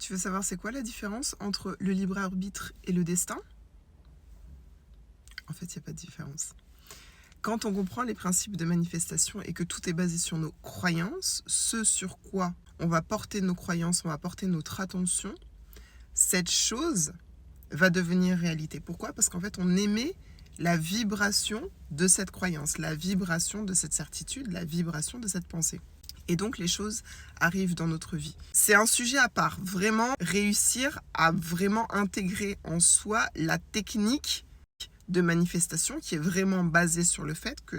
Tu veux savoir c'est quoi la différence entre le libre arbitre et le destin? En fait, il n'y a pas de différence. Quand on comprend les principes de manifestation et que tout est basé sur nos croyances, ce sur quoi on va porter nos croyances, on va porter notre attention, cette chose va devenir réalité. Pourquoi? Parce qu'en fait, on émet la vibration de cette croyance, la vibration de cette certitude, la vibration de cette pensée. Et donc, les choses arrivent dans notre vie. C'est un sujet à part. Vraiment réussir à vraiment intégrer en soi la technique de manifestation qui est vraiment basée sur le fait que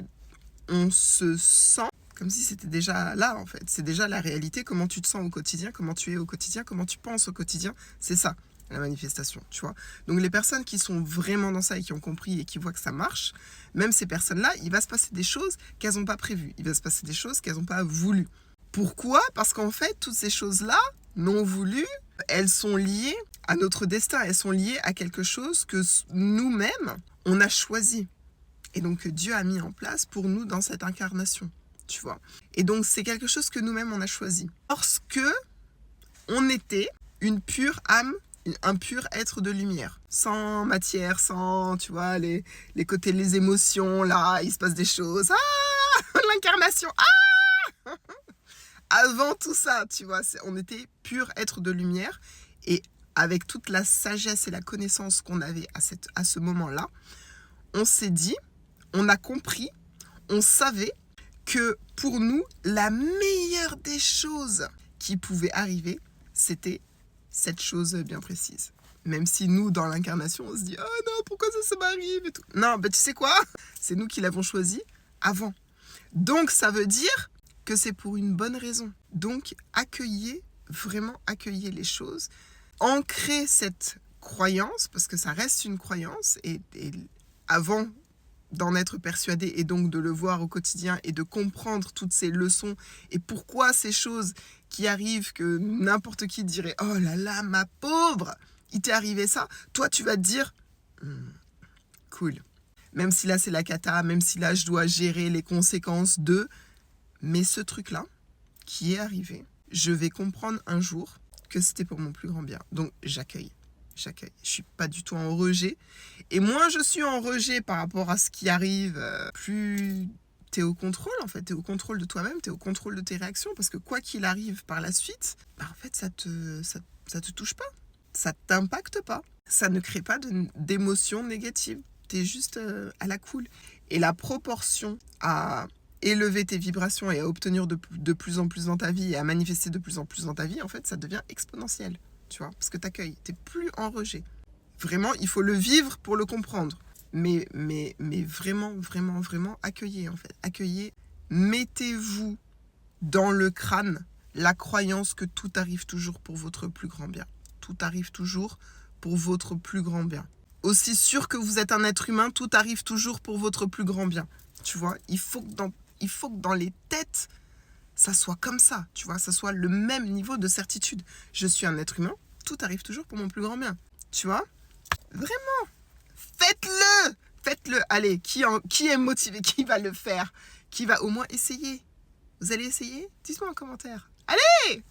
on se sent comme si c'était déjà là, en fait. C'est déjà la réalité, comment tu te sens au quotidien, comment tu es au quotidien, comment tu penses au quotidien. C'est ça, la manifestation, tu vois. Donc, les personnes qui sont vraiment dans ça et qui ont compris et qui voient que ça marche, même ces personnes-là, il va se passer des choses qu'elles n'ont pas prévues. Il va se passer des choses qu'elles n'ont pas voulues. Pourquoi? Parce qu'en fait, toutes ces choses-là, non voulues, elles sont liées à notre destin. Elles sont liées à quelque chose que nous-mêmes, on a choisi. Et donc, Dieu a mis en place pour nous dans cette incarnation, tu vois. Et donc, c'est quelque chose que nous-mêmes, on a choisi. Lorsque on était une pure âme, un pur être de lumière, sans matière, sans, tu vois, les côtés, les émotions, là, il se passe des choses. Ah, l'incarnation, ah. Avant tout ça, tu vois, on était pur être de lumière. Et avec toute la sagesse et la connaissance qu'on avait à ce moment-là, on s'est dit, on a compris, on savait que pour nous, la meilleure des choses qui pouvaient arriver, c'était cette chose bien précise. Même si nous, dans l'incarnation, on se dit « Oh non, pourquoi ça m'arrive ?» et tout. Non, ben tu sais quoi? C'est nous qui l'avons choisi avant. Donc, ça veut dire que c'est pour une bonne raison. Donc, vraiment accueillez les choses. Ancrez cette croyance, parce que ça reste une croyance, et avant d'en être persuadé et donc de le voir au quotidien et de comprendre toutes ces leçons et pourquoi ces choses qui arrivent que n'importe qui dirait « Oh là là, ma pauvre, il t'est arrivé ça », toi tu vas te dire cool. Même si là c'est la cata, même si là je dois gérer les conséquences de... Mais ce truc-là, qui est arrivé, je vais comprendre un jour que c'était pour mon plus grand bien. Donc j'accueille. Je ne suis pas du tout en rejet. Et moins je suis en rejet par rapport à ce qui arrive, plus tu es au contrôle, en fait. Tu es au contrôle de toi-même, tu es au contrôle de tes réactions. Parce que quoi qu'il arrive par la suite, en fait, ça te touche pas. Ça ne t'impacte pas. Ça ne crée pas d'émotions négatives. Tu es juste à la cool. Et la proportion à élever tes vibrations et à obtenir de plus en plus dans ta vie et à manifester de plus en plus dans ta vie, en fait, ça devient exponentiel. Tu vois, parce que t'accueilles, t'es plus en rejet. Vraiment, il faut le vivre pour le comprendre. Mais vraiment, vraiment, vraiment, accueillez, en fait. Accueillez, mettez-vous dans le crâne la croyance que tout arrive toujours pour votre plus grand bien. Tout arrive toujours pour votre plus grand bien. Aussi sûr que vous êtes un être humain, tout arrive toujours pour votre plus grand bien. Tu vois, il faut que dans les têtes, ça soit comme ça, tu vois, ça soit le même niveau de certitude. Je suis un être humain, tout arrive toujours pour mon plus grand bien. Tu vois? Vraiment. Faites-le. Faites-le. Allez, qui est motivé? Qui va le faire? Qui va au moins essayer? Vous allez essayer? Dites-moi en commentaire. Allez!